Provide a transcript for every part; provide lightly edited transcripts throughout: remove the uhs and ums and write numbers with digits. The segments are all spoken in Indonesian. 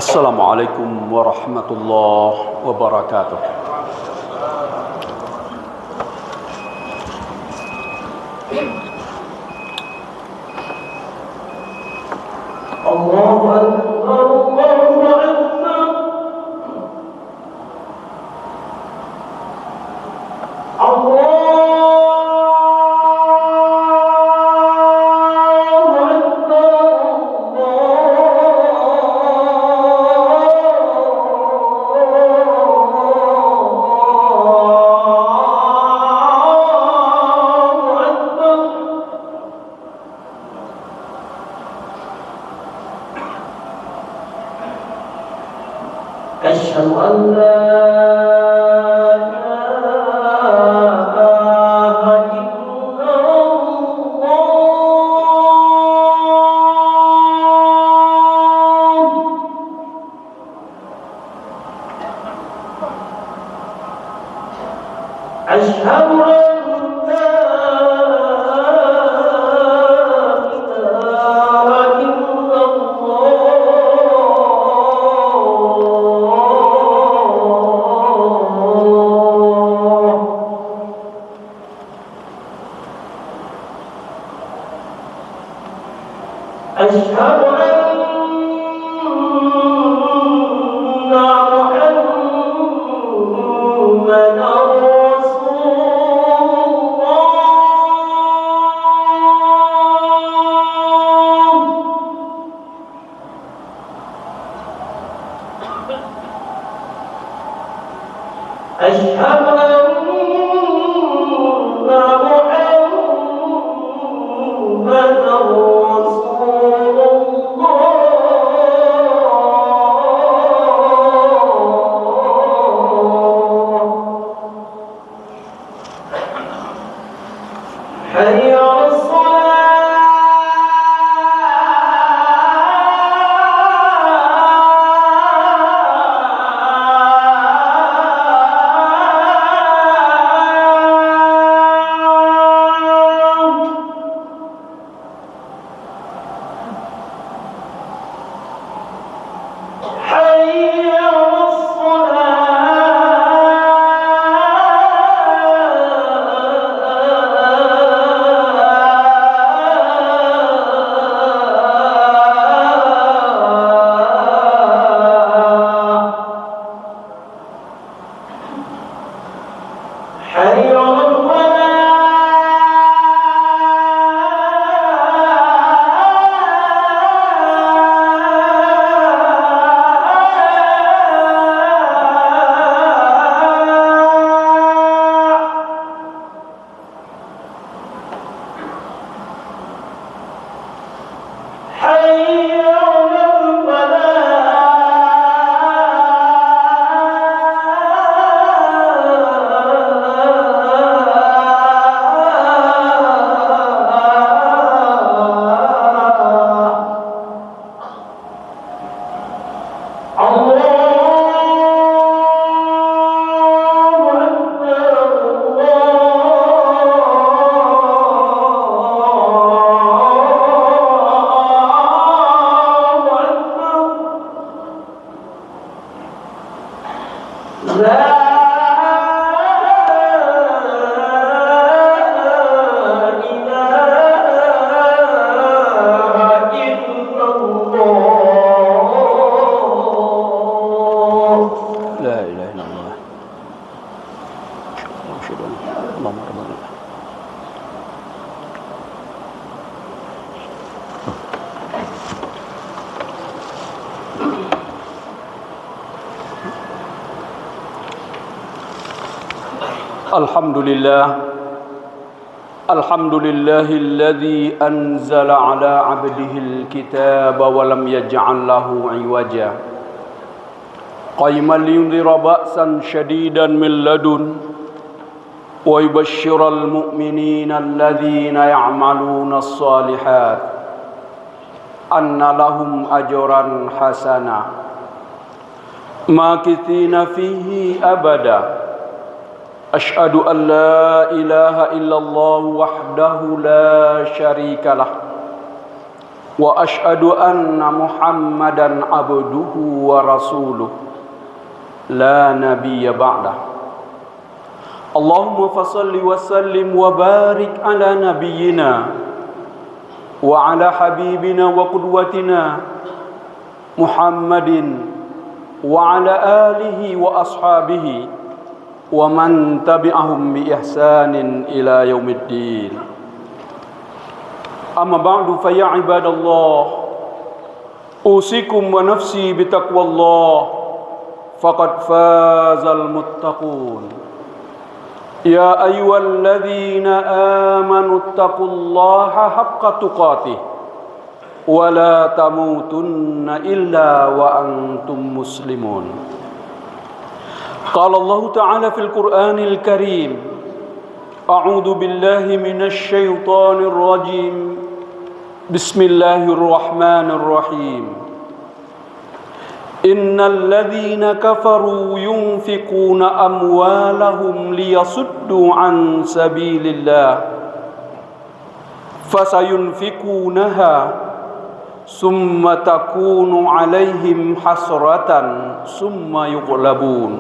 Assalamualaikum warahmatullahi wabarakatuh. Allahu Akbar, Allahu Akbar. أشهد أن لا أشهد أن لا إله إلا الله. أشهد أن محمدا أشهد أن محمدا رسول الله. حي على الصلاة. حي على الصلاة. حي على حي على الحمد لله الذي أنزل على عبده الكتاب ولم يجعل له عوجا قيما لينذر بأسا شديدا من لدن ويبشر المؤمنين الذين يعملون الصالحات أن لهم أجرا حسنا ماكثين فيه أبدا أشهد أن لا إله إلا الله وحده لا شريك له وأشهد أن محمدا عبده ورسوله لا نبي بعده اللهم فصل وسلم وبارك على نبينا وعلى حبيبنا وقدوتنا محمد وعلى آله وأصحابه ومن تبعهم بإحسان إلى يوم الدين أما بعد فيا عباد الله أوصيكم ونفسي بتقوى الله فقد فاز المتقون يا أيها الذين آمنوا اتقوا الله حق تقاته ولا تموتن إلا وأنتم مسلمون قال الله تعالى في القرآن الكريم أعوذ بالله من الشيطان الرجيم بسم الله الرحمن الرحيم إن الذين كفروا ينفقون أموالهم ليصدوا عن سبيل الله فسينفقونها ثم تكون عليهم حسرة ثم يغلبون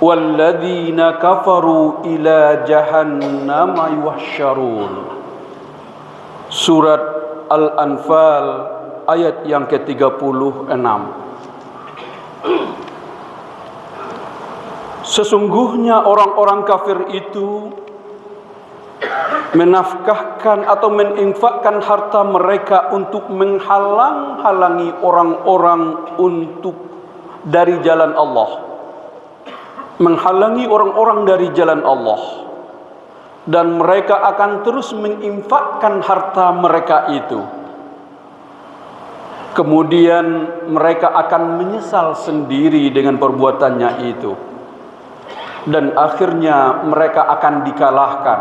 والذين كفروا إلى جهنم يحشرون. Surat Al-Anfal ayat yang ke-36. Sesungguhnya orang-orang kafir itu menafkahkan atau menginfakkan harta mereka untuk menghalang-halangi orang-orang untuk dari jalan Allah. Menghalangi orang-orang dari jalan Allah. Dan mereka akan terus menginfakkan harta mereka itu. Kemudian mereka akan menyesal sendiri dengan perbuatannya itu. Dan akhirnya mereka akan dikalahkan.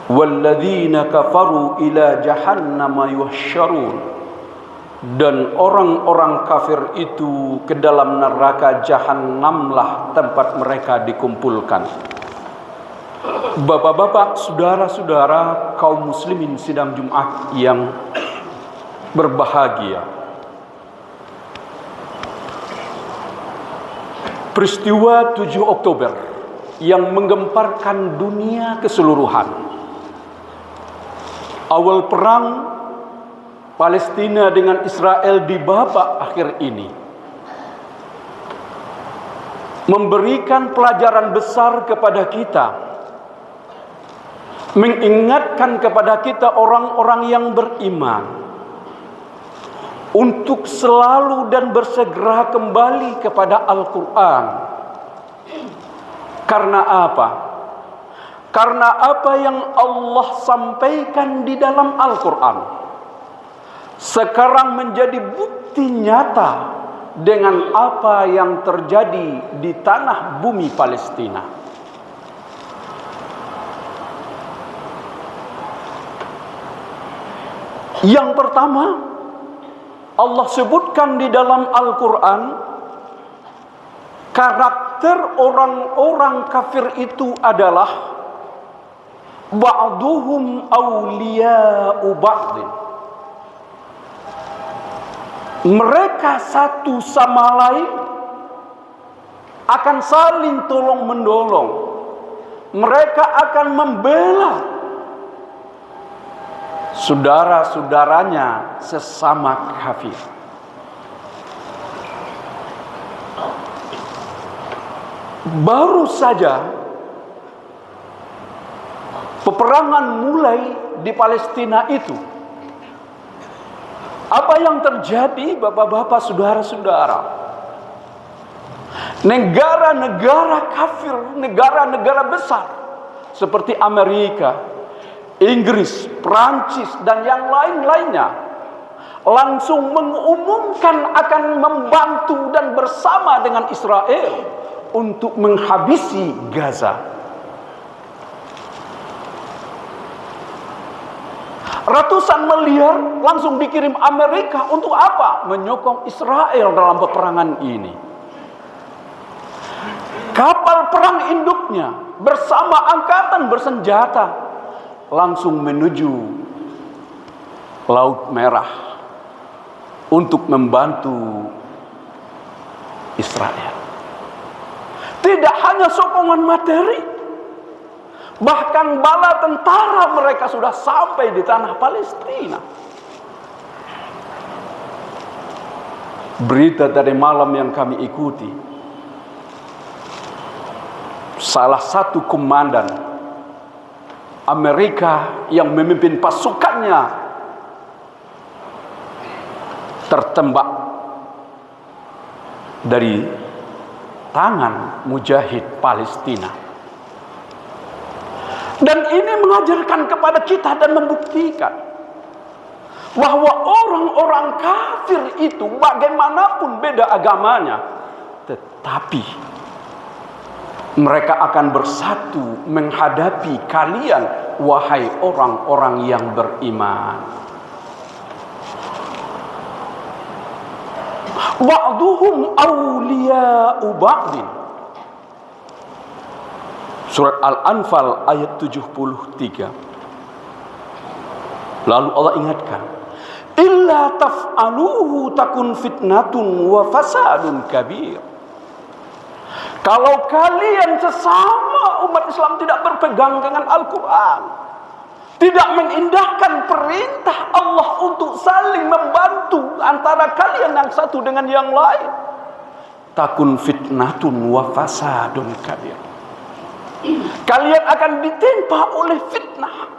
Walladzina kafaru ila jahannama yuhsyarun. Dan orang-orang kafir itu ke dalam neraka Jahannamlah tempat mereka dikumpulkan. Bapak-bapak, saudara-saudara kaum muslimin sidang Jumat yang berbahagia. Peristiwa 7 Oktober yang menggemparkan dunia keseluruhan. Awal perang Palestina dengan Israel di babak akhir ini memberikan pelajaran besar kepada kita, mengingatkan kepada kita orang-orang yang beriman untuk selalu dan bersegera kembali kepada Al-Quran. Karena apa? Karena apa yang Allah sampaikan di dalam Al-Quran sekarang menjadi bukti nyata dengan apa yang terjadi di tanah bumi Palestina. Yang pertama, Allah sebutkan di dalam Al-Quran karakter orang-orang kafir itu adalah ba'duhum awliya'u ba'din. Mereka satu sama lain akan saling tolong menolong. Mereka akan membela saudara-saudaranya sesama kafir. Baru saja peperangan mulai di Palestina itu. Apa yang terjadi, bapak-bapak, saudara-saudara? Negara-negara kafir, negara-negara besar seperti Amerika, Inggris, Prancis, dan yang lain-lainnya langsung mengumumkan akan membantu dan bersama dengan Israel untuk menghabisi Gaza. Ratusan miliar langsung dikirim Amerika untuk apa? Menyokong Israel dalam peperangan ini. Kapal perang induknya bersama angkatan bersenjata langsung menuju Laut Merah untuk membantu Israel. Tidak hanya sokongan materi, bahkan bala tentara mereka sudah sampai di tanah Palestina. Berita dari malam yang kami ikuti, salah satu komandan Amerika yang memimpin pasukannya tertembak dari tangan mujahid Palestina. Dan ini mengajarkan kepada kita dan membuktikan bahwa orang-orang kafir itu bagaimanapun beda agamanya, tetapi mereka akan bersatu menghadapi kalian, wahai orang-orang yang beriman. Ba'duhum awliya'u ba'din. Surat Al-Anfal ayat 73. Lalu Allah ingatkan, illa taf'aluhu takun fitnatun wa fasadun kabir. Kalau kalian sesama umat Islam tidak berpegang dengan Al-Quran, tidak mengindahkan perintah Allah untuk saling membantu antara kalian yang satu dengan yang lain, takun fitnatun wa fasadun kabir. Kalian akan ditimpa oleh fitnah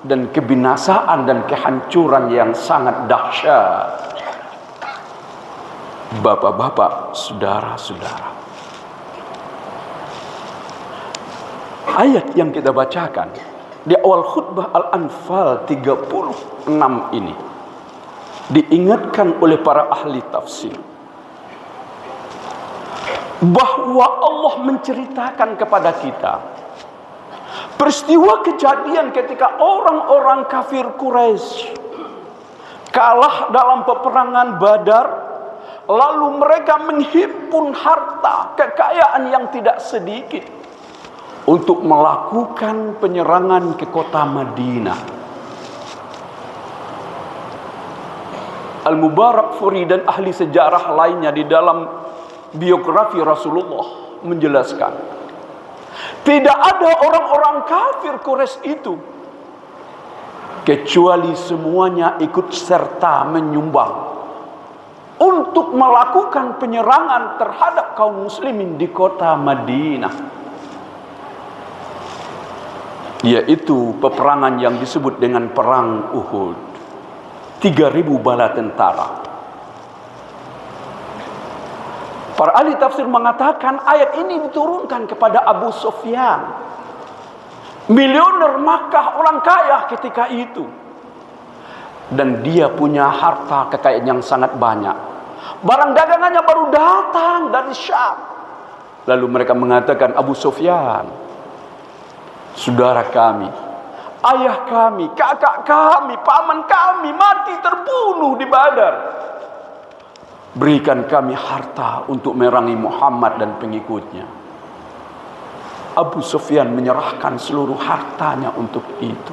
dan kebinasaan dan kehancuran yang sangat dahsyat. Bapak-bapak, saudara-saudara, ayat yang kita bacakan di awal khutbah Al-Anfal 36 ini diingatkan oleh para ahli tafsir bahwa Allah menceritakan kepada kita peristiwa kejadian ketika orang-orang kafir Quraisy kalah dalam peperangan Badar, lalu mereka menghimpun harta kekayaan yang tidak sedikit untuk melakukan penyerangan ke kota Madinah. Al-Mubarakfuri dan ahli sejarah lainnya di dalam biografi Rasulullah menjelaskan, tidak ada orang-orang kafir Quraisy itu kecuali semuanya ikut serta menyumbang untuk melakukan penyerangan terhadap kaum muslimin di kota Madinah, yaitu peperangan yang disebut dengan perang Uhud. 3.000 bala tentara. Para ahli tafsir mengatakan ayat ini diturunkan kepada Abu Sufyan, milioner Makkah, orang kaya ketika itu, dan dia punya harta kekayaan yang sangat banyak. Barang dagangannya baru datang dari Syam. Lalu mereka mengatakan, Abu Sufyan, saudara kami, ayah kami, kakak kami, paman kami mati terbunuh di Badar. Berikan kami harta untuk merangi Muhammad dan pengikutnya. Abu Sufyan menyerahkan seluruh hartanya untuk itu.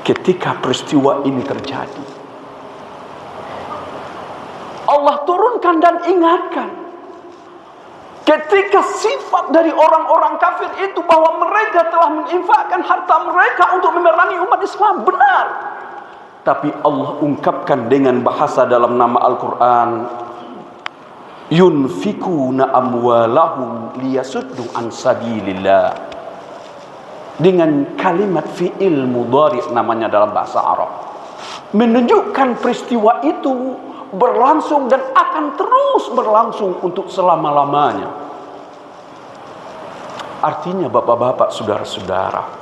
Ketika peristiwa ini terjadi, Allah turunkan dan ingatkan ketika sifat dari orang-orang kafir itu bahwa mereka telah menginfakkan harta mereka untuk memerangi umat Islam, benar. Tapi Allah ungkapkan dengan bahasa dalam nama Al-Quran, yunfikuna amwalahum liyasuddu an sabilillah, dengan kalimat fi'il mudhari namanya dalam bahasa Arab, menunjukkan peristiwa itu berlangsung dan akan terus berlangsung untuk selama-lamanya. Artinya bapak-bapak, saudara-saudara,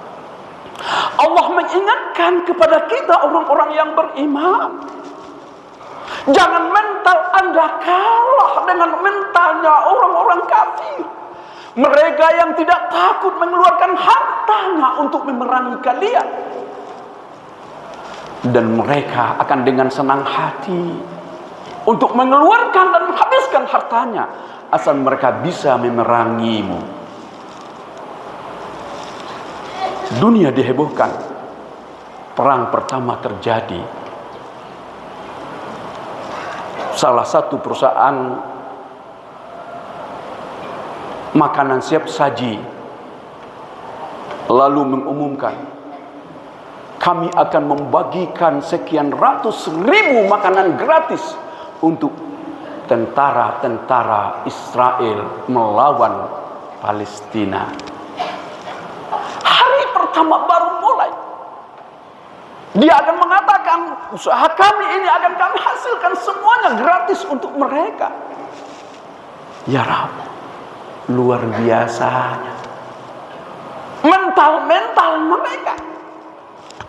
Allah mengingatkan kepada kita orang-orang yang beriman, jangan mental Anda kalah dengan mentalnya orang-orang kafir. Mereka yang tidak takut mengeluarkan hartanya untuk memerangi kalian, dan mereka akan dengan senang hati untuk mengeluarkan dan menghabiskan hartanya asal mereka bisa memerangimu. Dunia dihebohkan. Perang pertama terjadi. Salah satu perusahaan makanan siap saji lalu mengumumkan, kami akan membagikan sekian ratus ribu makanan gratis untuk tentara-tentara Israel melawan Palestina. Hari pertama baru mulai. Dia akan mengatakan, usaha kami ini akan kami hasilkan semuanya gratis untuk mereka. Ya Rabb, luar biasanya mental mereka.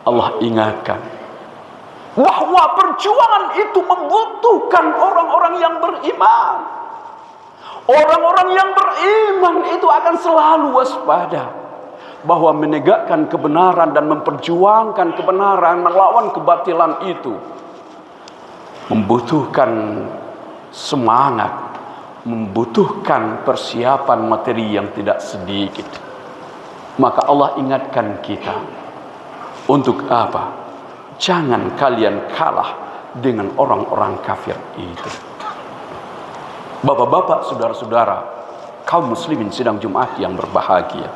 Allah ingatkan bahwa perjuangan itu membutuhkan orang-orang yang beriman. Orang-orang yang beriman itu akan selalu waspada bahwa menegakkan kebenaran dan memperjuangkan kebenaran melawan kebatilan itu membutuhkan semangat, membutuhkan persiapan materi yang tidak sedikit. Maka Allah ingatkan kita, untuk apa? Jangan kalian kalah dengan orang-orang kafir itu. Bapak-bapak, saudara-saudara, kaum muslimin sidang Jumat yang berbahagia.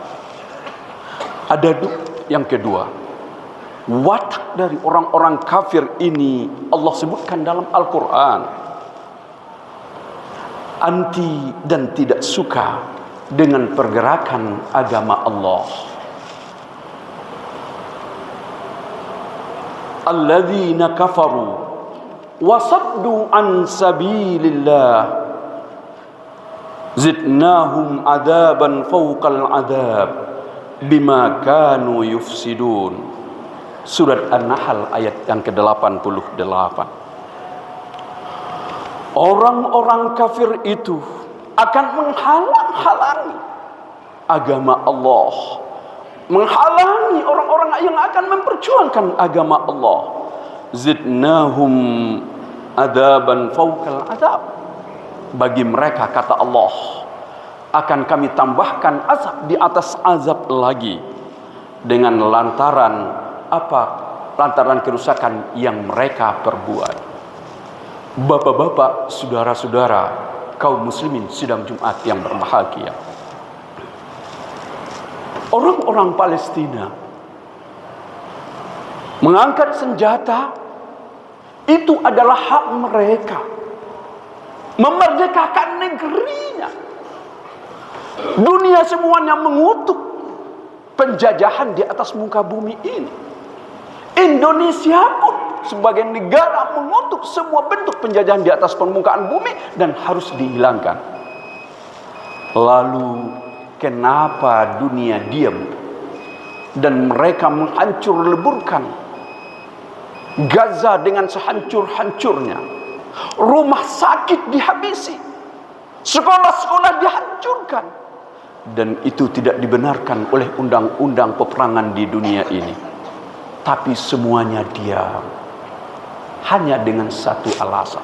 Ada yang kedua, watak dari orang-orang kafir ini Allah sebutkan dalam Al-Quran. Anti dan tidak suka dengan pergerakan agama Allah. Alladzina kafaru wa saddu an sabilillah zidnahum adaban fawqal adab bima kanu yufsidun. Surat An-Nahl ayat yang ke-88. Orang-orang kafir itu akan menghalang-halangi agama Allah, menghalangi orang-orang yang akan memperjuangkan agama Allah. Zidnahum adaban fawqal adab. Bagi mereka, kata Allah, akan kami tambahkan azab di atas azab lagi dengan lantaran apa? Lantaran kerusakan yang mereka perbuat. Bapak-bapak, saudara-saudara, kaum muslimin sidang Jumat yang berbahagia. Orang-orang Palestina mengangkat senjata, itu adalah hak mereka. Memerdekakan negerinya. Dunia semuanya mengutuk penjajahan di atas muka bumi ini. Indonesia pun sebagai negara mengutuk semua bentuk penjajahan di atas permukaan bumi dan harus dihilangkan. Lalu kenapa dunia diam dan mereka menghancur leburkan Gaza dengan sehancur-hancurnya? Rumah sakit dihabisi, sekolah-sekolah dihancurkan, dan itu tidak dibenarkan oleh undang-undang peperangan di dunia ini. Tapi semuanya diam hanya dengan satu alasan,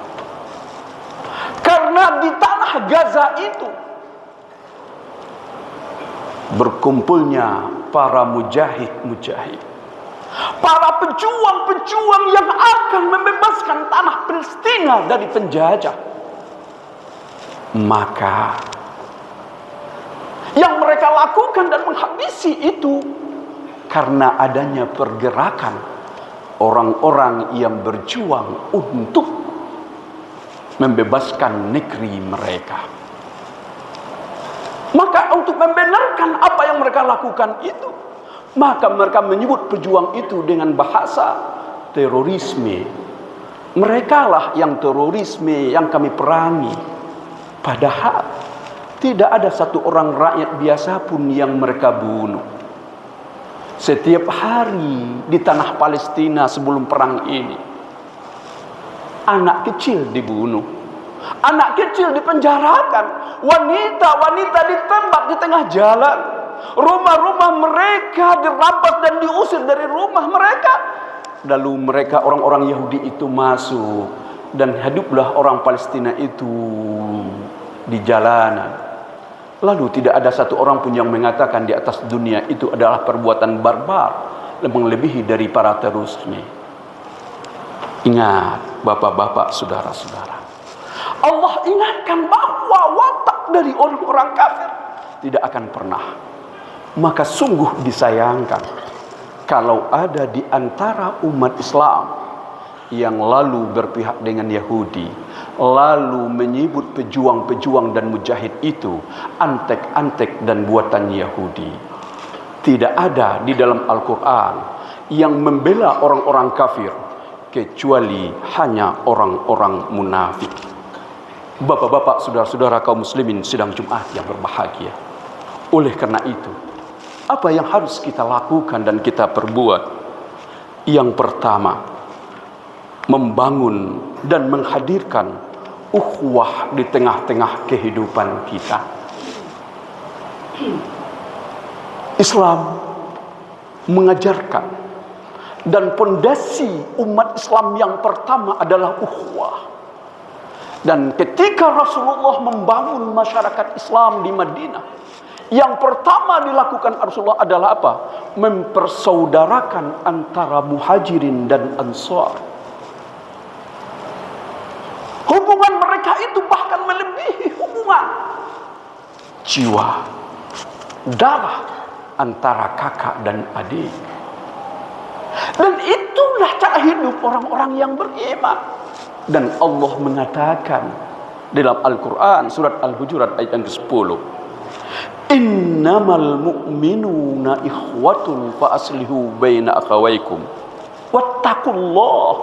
karena di tanah Gaza itu berkumpulnya para mujahid-mujahid, para pejuang-pejuang yang akan membebaskan tanah Palestina dari penjajah. Maka yang mereka lakukan dan menghabisi itu karena adanya pergerakan orang-orang yang berjuang untuk membebaskan negeri mereka. Maka untuk membenarkan apa yang mereka lakukan itu, maka mereka menyebut pejuang itu dengan bahasa terorisme. Merekalah yang terorisme, yang kami perangi. Padahal tidak ada satu orang rakyat biasa pun yang mereka bunuh. Setiap hari di tanah Palestina sebelum perang ini, anak kecil dibunuh, anak kecil dipenjarakan, wanita-wanita ditembak di tengah jalan, rumah-rumah mereka dirampas dan diusir dari rumah mereka. Lalu mereka, orang-orang Yahudi itu masuk, dan hiduplah orang Palestina itu di jalanan Lalu tidak ada satu orang pun yang mengatakan di atas dunia itu adalah perbuatan barbar yang melebihi dari para terusnya. Ingat, bapak-bapak, saudara-saudara, Allah ingatkan bahwa watak dari orang-orang kafir tidak akan pernah. Maka sungguh disayangkan kalau ada di antara umat Islam yang lalu berpihak dengan Yahudi, lalu menyebut pejuang-pejuang dan mujahid itu antek-antek dan buatan Yahudi. Tidak ada di dalam Al-Quran yang membela orang-orang kafir kecuali hanya orang-orang munafik. Bapak-bapak, saudara-saudara kaum muslimin sidang Jumat yang berbahagia. Oleh karena itu, apa yang harus kita lakukan dan kita perbuat? Yang pertama, membangun dan menghadirkan ukhuwah di tengah-tengah kehidupan kita. Islam mengajarkan, dan pondasi umat Islam yang pertama adalah ukhuwah. Dan ketika Rasulullah membangun masyarakat Islam di Madinah, yang pertama dilakukan Rasulullah adalah apa? Mempersaudarakan antara muhajirin dan ansar. Hubungan mereka itu bahkan melebihi hubungan jiwa, darah antara kakak dan adik. Dan itulah cara hidup orang-orang yang beriman. Dan Allah mengatakan dalam Al-Quran surat Al-Hujurat ayat yang ke-10, innamal mu'minuna ikhwatun fa aslihu baina akhawaykum wattaqullah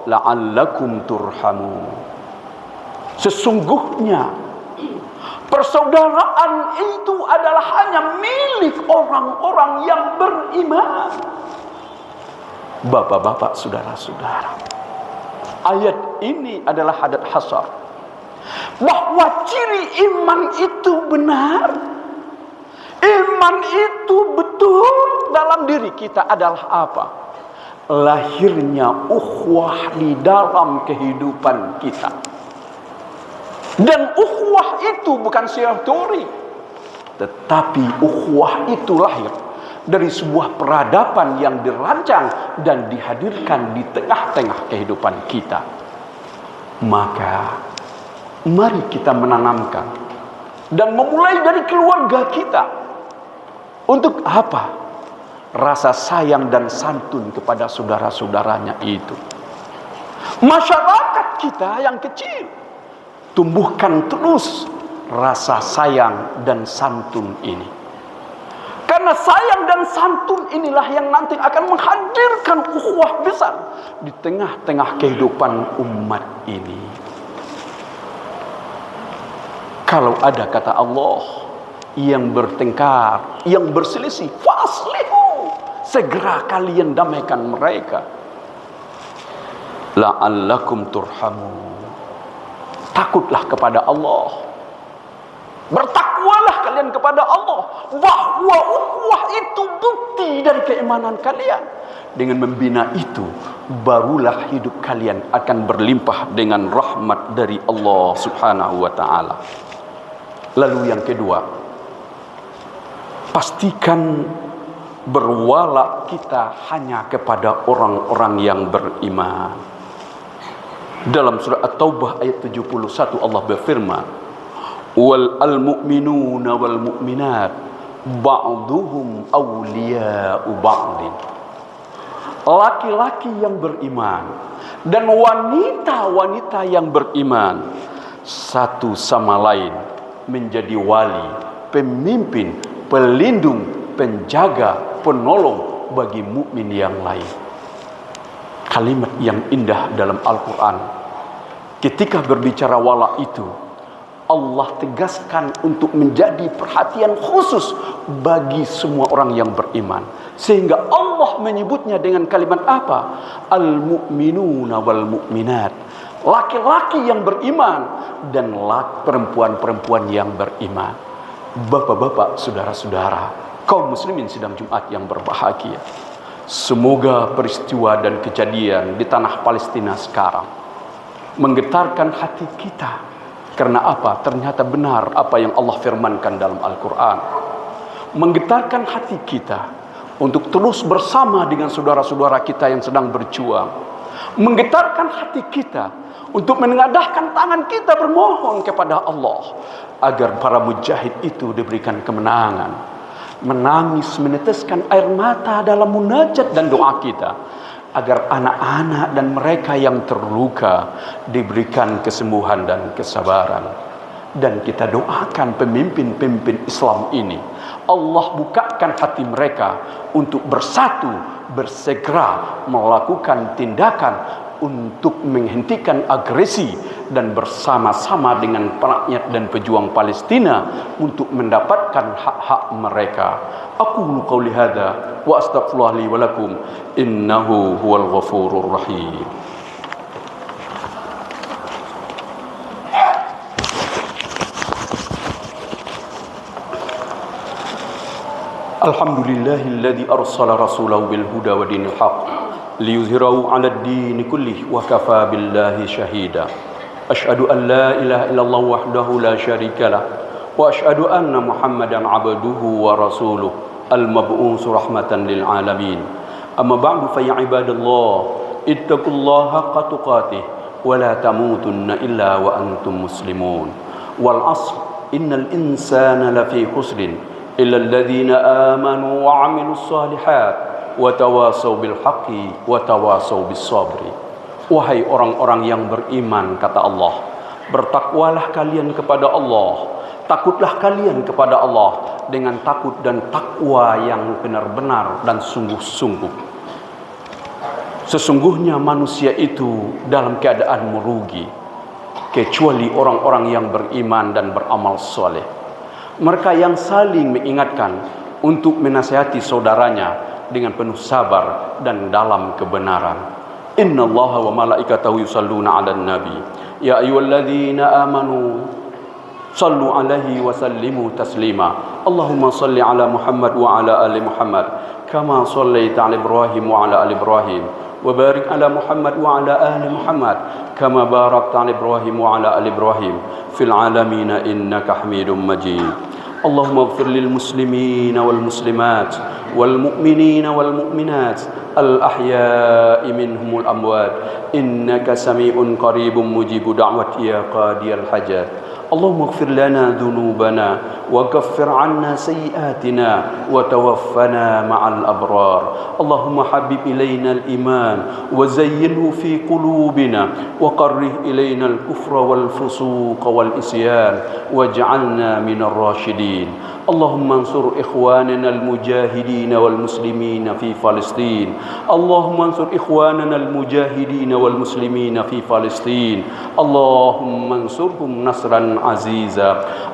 la'allakum turhamun. Sesungguhnya persaudaraan itu adalah hanya milik orang-orang yang beriman. Bapak-bapak, saudara-saudara, ayat ini adalah hadat hasar bahwa ciri iman itu benar, iman itu betul dalam diri kita adalah apa? Lahirnya ukhuwah di dalam kehidupan kita. Dan ukhuwah itu bukan sebuah teori, tetapi ukhuwah itu lahir dari sebuah peradaban yang dirancang dan dihadirkan di tengah-tengah kehidupan kita. Maka mari kita menanamkan dan memulai dari keluarga kita. Untuk apa? Rasa sayang dan santun kepada saudara-saudaranya itu. Masyarakat kita yang kecil, tumbuhkan terus rasa sayang dan santun ini. Karena sayang dan santun inilah yang nanti akan menghadirkan ukhuwah besar di tengah-tengah kehidupan umat ini. Kalau ada kata Allah yang bertengkar, yang berselisih, faslihu, segera kalian damaikan mereka. La'allakum turhamun. Takutlah kepada Allah. Bertakwalah kalian kepada Allah, bahwa ukhuwah itu bukti dari keimanan kalian. Dengan membina itu, barulah hidup kalian akan berlimpah dengan rahmat dari Allah Subhanahu wa ta'ala. Lalu yang kedua, pastikan berwala kita hanya kepada orang-orang yang beriman. Dalam surah At-Taubah ayat 71 Allah berfirman, wal mu'minuna wal mu'minat ba'duhum awliya'u ba'din. Laki-laki yang beriman dan wanita-wanita yang beriman satu sama lain menjadi wali, pemimpin, pelindung, penjaga, penolong bagi mukmin yang lain. Kalimat yang indah dalam Al-Quran. Ketika berbicara wala itu, Allah tegaskan untuk menjadi perhatian khusus bagi semua orang yang beriman. Sehingga Allah menyebutnya dengan kalimat apa? Al-mu'minuna wal mu'minat. Laki-laki yang beriman dan perempuan-perempuan yang beriman. Bapak-bapak, saudara-saudara, kaum muslimin sidang Jumat yang berbahagia. Semoga peristiwa dan kejadian di tanah Palestina sekarang menggetarkan hati kita. Karena apa? Ternyata benar apa yang Allah firmankan dalam Al-Quran. Menggetarkan hati kita untuk terus bersama dengan saudara-saudara kita yang sedang berjuang. Menggetarkan hati kita untuk menengadahkan tangan kita bermohon kepada Allah agar para mujahid itu diberikan kemenangan. Menangis, meneteskan air mata dalam munajat dan doa kita agar anak-anak dan mereka yang terluka diberikan kesembuhan dan kesabaran. Dan kita doakan pemimpin-pemimpin Islam ini, Allah bukakan hati mereka untuk bersatu, bersegera melakukan tindakan untuk menghentikan agresi dan bersama-sama dengan rakyat dan pejuang Palestina untuk mendapatkan hak-hak mereka. Aqulu qauli hadza wa astaghfirullah li wa lakum innahu huwal ghafurur rahim. Alhamdulillahilladzi arsala rasulahu bil huda wa dinil haqq liyuzhirahu 'alad dini kullih wa kafa billahi shahida. Asyhadu an la ilaha illallah wahdahu la syarikalah wa asyhadu anna Muhammadan 'abduhu wa rasuluh al-mab'uts rahmatan lil alamin. Amma ba'du fa ya ibadallah ittaqullaha haqqa tuqatih wa la tamutunna illa wa antum muslimun. Wal 'asr innal insana lafi khusrin illa alladhina amanu wa 'amilus shalihat wa tawasaw bil haqqi wa tawasaw bis sabri. Wahai orang-orang yang beriman, kata Allah, bertakwalah kalian kepada Allah, takutlah kalian kepada Allah dengan takut dan takwa yang benar-benar dan sungguh-sungguh. Sesungguhnya manusia itu dalam keadaan merugi kecuali orang-orang yang beriman dan beramal soleh. Mereka yang saling mengingatkan untuk menasihati saudaranya dengan penuh sabar dan dalam kebenaran. Innallaha wa malaikatahu yusalluna 'alan nabi ya ayyuhalladzina amanu sallu 'alaihi wa sallimu taslima. Allahumma salli 'ala Muhammad wa 'ala ali Muhammad kama shallaita 'ala Ibrahim wa 'ala ali Ibrahim wa barik 'ala Muhammad wa 'ala ali Muhammad kama barakta 'ala Ibrahim wa 'ala ali Ibrahim fil 'alamin innaka Hamidum Majid. اللهم اغفر للمسلمين والمسلمات والمؤمنين والمؤمنات الأحياء منهم الأموات إنك سميع قريب مجيب دعوة يا قاضي الحاجات. اللهم اغفر لنا ذنوبنا وكفر عنا سيئاتنا وتوفنا مع الأبرار. اللهم حبب إلينا الإيمان وزينه في قلوبنا وكره إلينا الكفر والفسوق والعصيان واجعلنا من الراشدين. اللهم انصر إخواننا المجاهدين والمسلمين في فلسطين. اللهم انصر إخواننا المجاهدين والمسلمين في فلسطين. اللهم انصرهم نصرا عزيزا.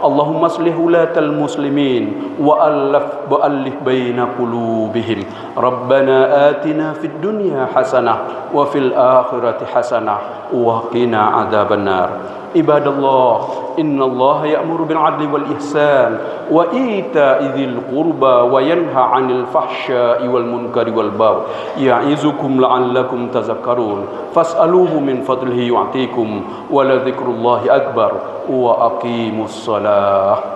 اللهم اصلح ولاة المسلمين وألف بين قلوبهم. ربنا آتنا في الدنيا حسنة وفي الآخرة حسنة وقنا عذاب النار. عباد الله إن الله يأمر بالعدل والإحسان وإيتاء ذي القربى وينهى عن الفحشاء والمنكر والبغي يعظكم لعلكم تذكرون. فاسألوه من فضله يعطيكم ولذكر الله أكبر وأقيموا الصلاة.